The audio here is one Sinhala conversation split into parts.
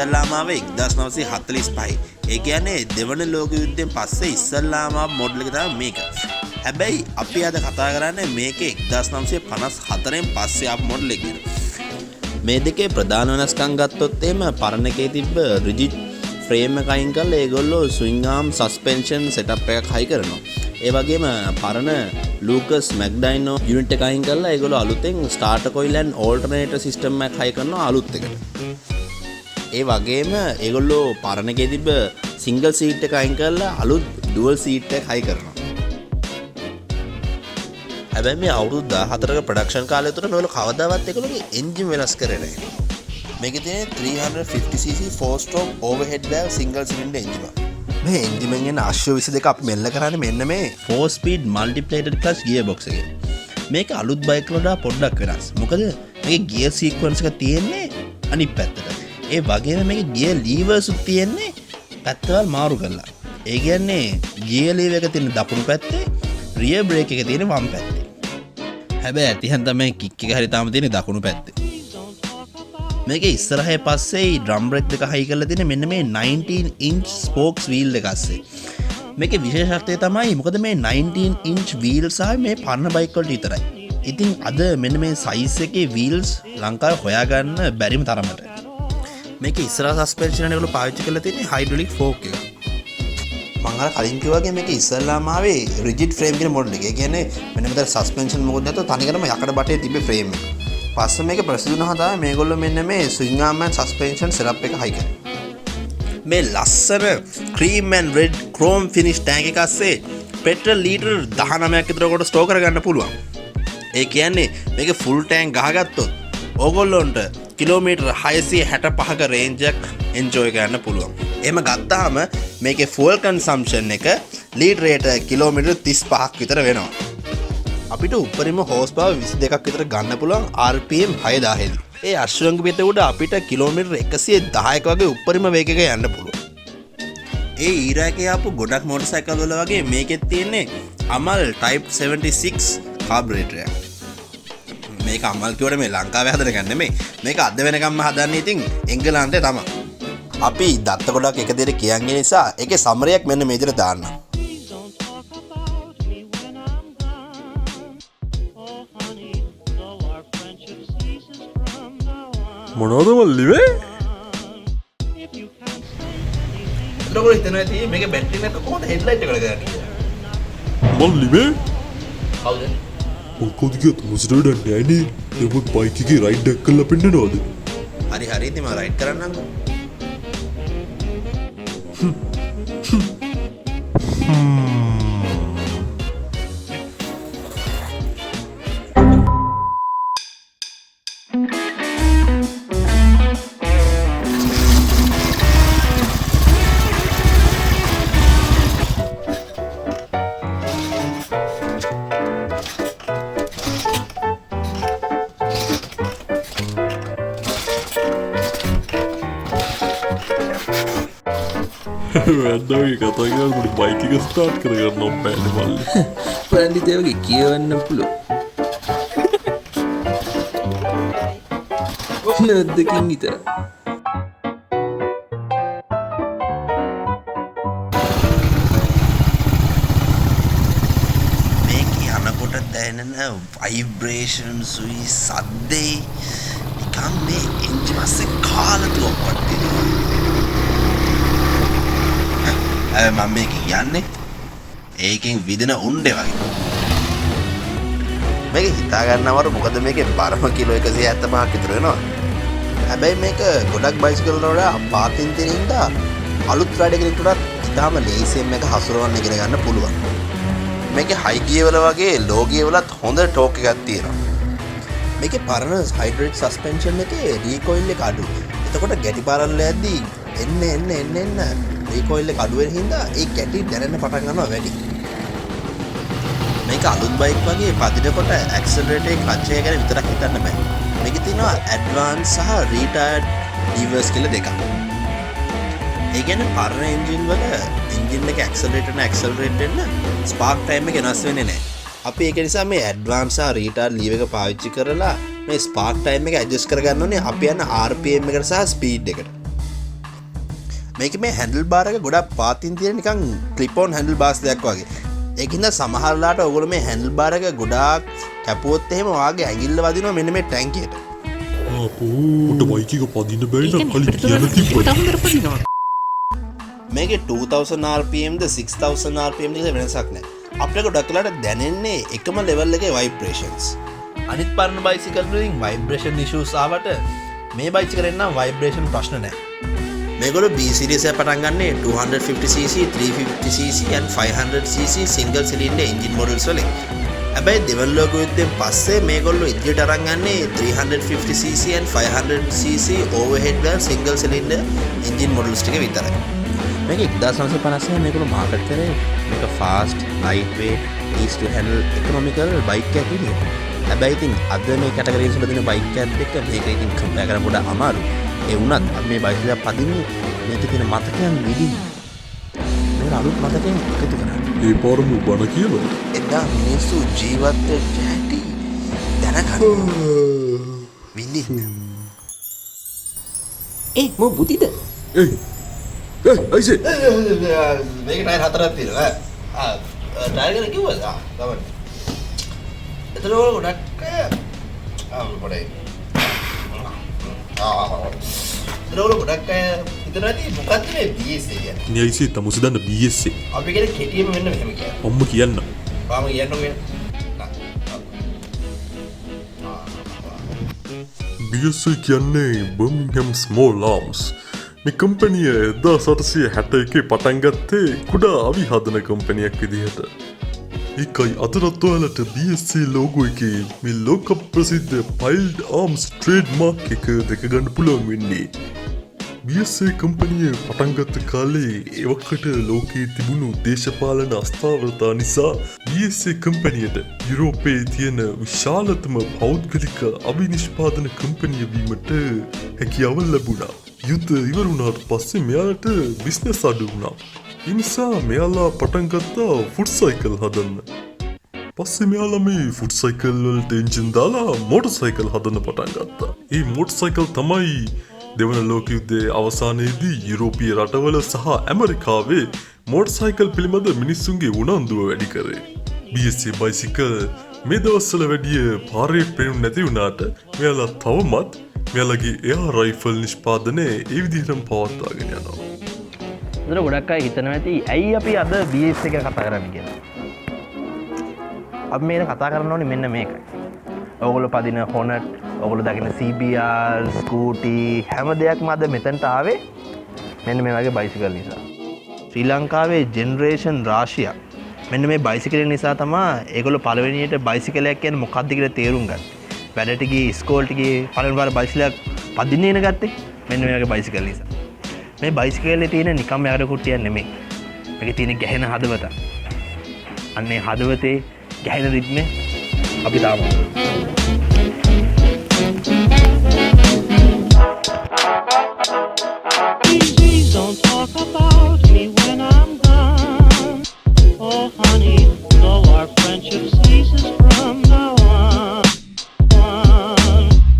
ඉස්සල්ලාම ආවේ 1945. ඒ කියන්නේ දෙවන ලෝක යුද්ධයෙන් පස්සේ ඉස්සල්ලාම මොඩල් එක තමයි මේක. හැබැයි අපි අද කතා කරන්නේ මේකේ 1954න් පස්සේ ආපු මොඩල් එක ගැන. මේ දෙකේ ප්‍රධාන වෙනස්කම් ගත්තොත් එහෙම පරණ එකේ තිබ්බ රිජිඩ් ෆ්‍රේම් එක අයින් කරලා ඒගොල්ලෝ ස්විංග් ආම් සස්පෙන්ෂන් සෙටප් එකක් හයි කරනවා. ඒ වගේම පරණ ලූකස් මැක්ඩයිනෝ යුනිට් එක අයින් කරලා ඒගොල්ලෝ අලුතෙන් ස්ටාර්ටර් කොයිල් ඇන් ඕල්ටර්නේටර් සිස්ටම් එකක් හයි කරනවා අලුත් එකට. ඒ වගේම ඒගොල්ලෝ පරණ එකේ තිබ්බ සිංගල් සීට් එක අයින් කරලා අලුත් ඩුවල් සීට් එක හයි කරනවා. හැබැයි මේ අවුරුදු 14ක ප්‍රොඩක්ෂන් කාලය තුර මේවල කවදාවත් ඒගොල්ලෝගේ එන්ජින් වෙනස් කරේ නැහැ. මේකේ තියෙන 350cc 4-stroke overhead valve single cylinder engine. මේ එන්ජින් එකෙන් එන අශ්ව 22 අපි මෙල්ල කරන්නේ මෙන්න මේ 4 speed multiplated clutch gearbox එකේ. මේක අලුත් බයික් වලට පොඩ්ඩක් වෙනස්. මොකද මේකේ gear sequence එක තියෙන්නේ අනිත් පැත්තට. ඒ වගේම මේකේ gear levers උත් තියෙන්නේ පැත්තවල් මාරු කරලා. ඒ කියන්නේ gear lever එක තියෙන දකුණු පැත්තේ, rear brake එක තියෙන වම් පැත්තේ. හැබැයි ඇතිහන් තමයි කික් එක හරි තාම තියෙන්නේ දකුණු පැත්තේ. මේකේ ඉස්සරහේ පස්සේ ඩ්‍රම් බ්‍රේක් දෙක හයි කරලා තියෙන මෙන්න මේ 19 inch spokes wheel එක ASCII. මේකේ විශේෂත්වය තමයි මොකද මේ 19 inch wheels ආවේ මේ පරණ බයික් වලට විතරයි. ඉතින් අද මෙන්න මේ size එකේ wheels ලංකාවේ හොයාගන්න බැරිම තරමට. මේකේ ඉස්සරහ suspension එකවල පාවිච්චි කරලා තියෙන්නේ hydraulic fork එක. මම අර කලින් කිව්වා වගේ මේකේ ඉස්සල්ලාම ආවේ rigid frame කියන මොඩල් එක. ඒ කියන්නේ මෙන්න මෙතන suspension මොකද නැතෝ තනිකරම යකඩ බටේ තිබ්බේ frame එක. පස්සේ මේක ප්‍රසිද්ධ වුණා තමයි මේගොල්ලෝ මෙන්න මේ swing arm and suspension setup එක හයි කරේ. මේ ලස්සන cream and red chrome finish tank එක ASCII petrol liter 19ක් විතර කොට ස්ටෝර් කරගන්න පුළුවන්. ඒ කියන්නේ මේක full tank ගහගත්තොත් ඕගොල්ලොන්ට කිලෝමීටර් 665ක රේන්ජ් එක එන්ජොයි කරන්න පුළුවන්. එහෙම ගත්තාම මේකේ fuel consumption එක ලීටරයට කිලෝමීටර් 35ක් විතර වෙනවා. අපිට උපරිම හෝස් පවර් 22ක් විතර ගන්න පුළුවන් RPM 6000 දී. ඒ අශ්වංග පිට උඩ අපිට කිලෝමීටර් 110ක වගේ උපරිම වේගයක යන්න පුළුවන්. ඒ ඊරාකේ ආපු ගොඩක් මෝටර් සයිකල් වල වගේ මේකෙත් තියෙන්නේ අමල් type 76 කාබරේටර් එකක්. මේක අමල් කියවට මේ ලංකාවේ හදන එක නෙමෙයි. මේක අද වෙනකම්ම හදන්නේ ඉතින් එංගලන්තේ තමයි. අපි දත්ත ගොඩක් එක දෙයට කියන්නේ නිසා ඒකේ සමරයක් මෙන්න මේ විදිහට දාන්න. මොනවද මල්ලිවේ? එතකොට හිතනවා ඇති මේකේ බැටරි එක කොහොමද හෙඩ්ලයිට් එකට ගන්නේ කියලා. මල්ලිවේ? කවුද? මොකද කියත් මොසට වැඩක් නෑනේ. එමුත් බයික් එකේ රයිඩ් එකක් කරලා පෙන්නනවද? හරි හරි ඉතින් මම රයිඩ් කරන්නම්කෝ. වැන්දගේ කතා කරනකොට බයික් එක ස්ටාර්ට් කරගන්න බෑනේ මල්ලි. පන්දි දේවගේ කියවන්න පුළුවන්. නැද්දකින් විතර. මේක යනකොට දැනෙන ভাইබ්‍රේෂන්ස් උයි සද්දේ නිකන් මේ එන්ජින් අස්සේ කාලතුවක් වටේ. මම මේක කියන්නේ ඒකෙන් විදින උණ්ඩේ වගේ. මේක හිතා ගන්නවරු මොකද මේකේ බරම කිලෝ 175ක් විතර වෙනවා. හැබැයි මේක ගොඩක් බයිසිකල් වල පාකින් තියෙන හින්දා අලුත් රයිඩර් කෙනෙක්ට ඉතාලම ලේසියෙන් මේක හසුරවන්න ඉගෙන ගන්න පුළුවන්. මේකේ හයි ගියර් වල වගේ ලෝ ගියර් වලත් හොඳ ටෝක් එකක් තියෙනවා. මේකේ පරණ හයිඩ්‍රොලික් සස්පෙන්ෂන් එකේ රීකෝයිල් එක අඩු. එතකොට ගැටි පාරවල් යද්දී එන්න රීකෝයිල් එක අඩු වෙන හින්දා ඒ ගැටි දැනෙන්න පටන් ගන්නවා වැඩි. මේක අලුත් බයික් වගේ පදිනකොට ඇක්සලරේටර් එක ක්ලච් එක ගැන විතරක් හිතන්න බෑ. මේකේ තියෙනවා ඇඩ්වාන්ස් සහ රීටයර්ඩ් ලිවර්ස් කියලා දෙකක්. ඒ කියන්නේ පරණ එන්ජින් වල එන්ජින් එක ඇක්සලරේට් වෙන්න ස්පාර්ක් ටයිම් එක වෙනස් වෙන්නේ නැහැ. අපි ඒක නිසා මේ ඇඩ්වාන්ස් සහ රීටයර්ඩ් ලීවර් එක පාවිච්චි කරලා මේ ස්පාර්ක් ටයිම් එක ඇඩ්ජස්ට් කරගන්න ඕනේ අපි යන RPM එකට සහ ස්පීඩ් එකට. මේක මේ හැන්ඩල් බාර් එක ගොඩක් පාතින් තියෙන නිකන් ක්ලිප් ඔන් හැන්ඩල් බාර්ස් දෙයක් වගේ. ඒකින්ද සමහරලාට ඔයගොල්ලෝ මේ හැන්ඩල් බාර් එක ගොඩාක් කැපුවොත් එහෙම ඔයාගේ ඇඟිල්ල වදිනවා මෙන්න මේ ටැංකියට. උට බයික් එක පදින්න බැරි නම් කලින් කියන්න තිබ්බා. මේකේ 2000 rpm ද 6000 rpm ද කියලා වෙනසක් නැහැ. අපිට ගොඩක් වෙලාට දැනෙන්නේ එකම ලෙවල් එකේ vibrations. අනිත් පරණ බයිසිකල් වලින් vibration issues ආවට මේ බයිසිකල් එකෙන් නම් vibration ප්‍රශ්න නැහැ. මේගොල්ලෝ B series එක පටන් ගන්නේ 250cc 350cc and 500cc single cylinder engine models වලින්. හැබැයි දෙවන ලෝක යුද්ධයෙන් පස්සේ මේගොල්ලෝ ඉදිරියට අරන් යන්නේ 350cc and 500cc overhead valve single cylinder engine models ටික විතරයි. මේක 1950 මේගොල්ලෝ මාකට් කරේ මේක fast, lightweight, easy to handle economical bike එකක් විදියට. හැබැයි ඉතින් අද මේ කැටගරිස් වල දෙන බයික් එකත් එක්ක මේක ඉතින් කම්පෙයාර් කරන්න පොඩ්ඩක් අමාරුයි. ඒ වුණත් අපි මේ බයික් එක පදින්නේ මේකේ තියෙන මතකයන් විදිහින්. මේක අලුත් මතකයන් එකතු කරන්නේ. ඒ පාරම බණ කියලා. එදා මිනිස්සු ජීවත් වෙච්ච හැටි දැනගන්න. විඳින්න. මෝ බුතිද? අයිසේ මේක ටයර් හතරක් තියෙනවා. ටයර් එක කිව්වද? ගමන්. එතන වල ගොඩක් පොඩයි. එතන වල ගොඩක් ඉතනදී මොකක්ද මේ BSA කියන්නේ? නේ අයිසේ තමුස දන්න BSA. අපි කියන්නේ කෙටියෙම මෙන්න මෙහෙම කියන්නේ. අම්ම කියන්න. පාම කියන්නකෝ. BSA කියන්නේ Birmingham Small Arms. මේ කම්පැනිය 1861 පටන් ගත්තේ කුඩා අවි හදන කම්පැනියක් විදිහට. ඒකයි අදටත් ඔයාලට BSA ලෝගෝ එකේ මේ ලෝක ප්‍රසිද්ධ piled arms trademark එක දැක ගන්න පුළුවන් වෙන්නේ. BSA කම්පැනිය පටන් ගත්ත කාලේ එවකට ලෝකයේ තිබුණු දේශපාලන අස්ථාවරතා නිසා BSA කම්පැනියට යුරෝපයේ තියෙන විශාලතම පෞද්ගලික අවිනිෂ්පාදන කම්පැනිය වීමට හැකියාව ලැබුණා. යුද්ධ ඉවර වුණාට පස්සේ මෙයාලට බිස්නස් අඩු වුණා. ඒ නිසා මෙයාලා පටන් ගත්තා ෆුට් සයිකල් හදන්න. පස්සේ මෙයාලා මේ ෆුට් සයිකල් වලට එන්ජින් දාලා මෝටර් සයිකල් හදන්න පටන් ගත්තා. මේ මෝටර් සයිකල් තමයි දෙවන ලෝක යුද්ධයේ අවසානයේදී යුරෝපීය රටවල සහ ඇමරිකාවේ මෝටර් සයිකල් පිළිබඳ මිනිස්සුන්ගේ උනන්දුව වැඩි කරේ. BSA බයිසිකල් මේ දවස්වල වැඩිය පාරේ පෙනුනේ නැති වුණාට මෙයාලා තවමත් මෙයාලගේ එයා රයිෆල් නිෂ්පාදනය ඒ විදිහටම පවත්වාගෙන යනවා. ඒතර ගොඩක් අය හිතනවා ඇති ඇයි අපි අද BS එක කතා කරන්නේ කියලා. අපි මේක කතා කරන්න ඕනේ මෙන්න මේකයි. ඔයගොල්ලෝ පදින Hornet, ඔයගොල්ලෝ දකින CBR, Scooty හැම දෙයක්ම අද මෙතනට ආවේ මෙන්න මේ වගේ බයිසිකල් නිසා. ශ්‍රී ලංකාවේ ජෙනරේෂන් රාශියක් මෙන්න මේ බයිසිකල් නිසා තමයි ඒගොල්ලෝ පළවෙනියට බයිසිකලයක් කියන්නේ මොකක්ද කියලා තේරුම් ගත්තේ. වැඩට ගියේ ඉස්කෝලේට ගියේ පළවෙනි වාර බයිසිකලයක් පදින්න එන ගත්තේ මෙන්න මේ වගේ බයිසිකල් නිසා. මේ බයිසිකලේ තියෙන නිකම්ම යකඩ කුට්ටියක් නෙමෙයි. මේකේ තියෙන ගැහෙන හදවත. අන්නේ හදවතේ ගැහෙන රිද්මේ අපි තාම Please don't talk about me when I'm gone. Oh honey, though our friendship ceases from now on.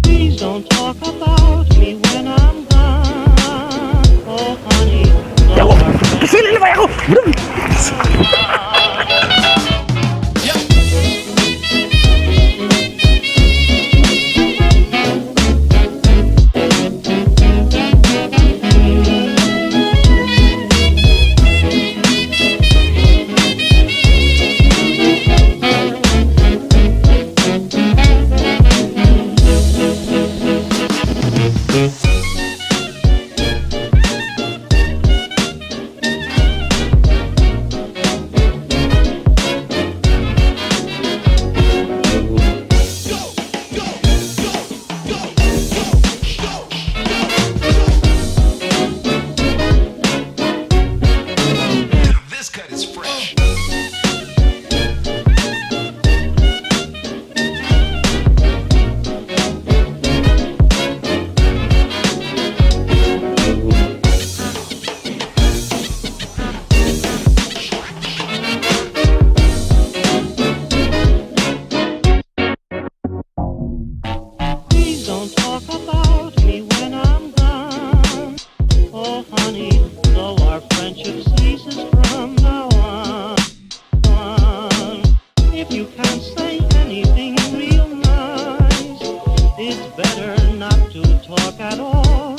Please don't talk about me when I'm gone. Oh honey, though our better not to talk at all.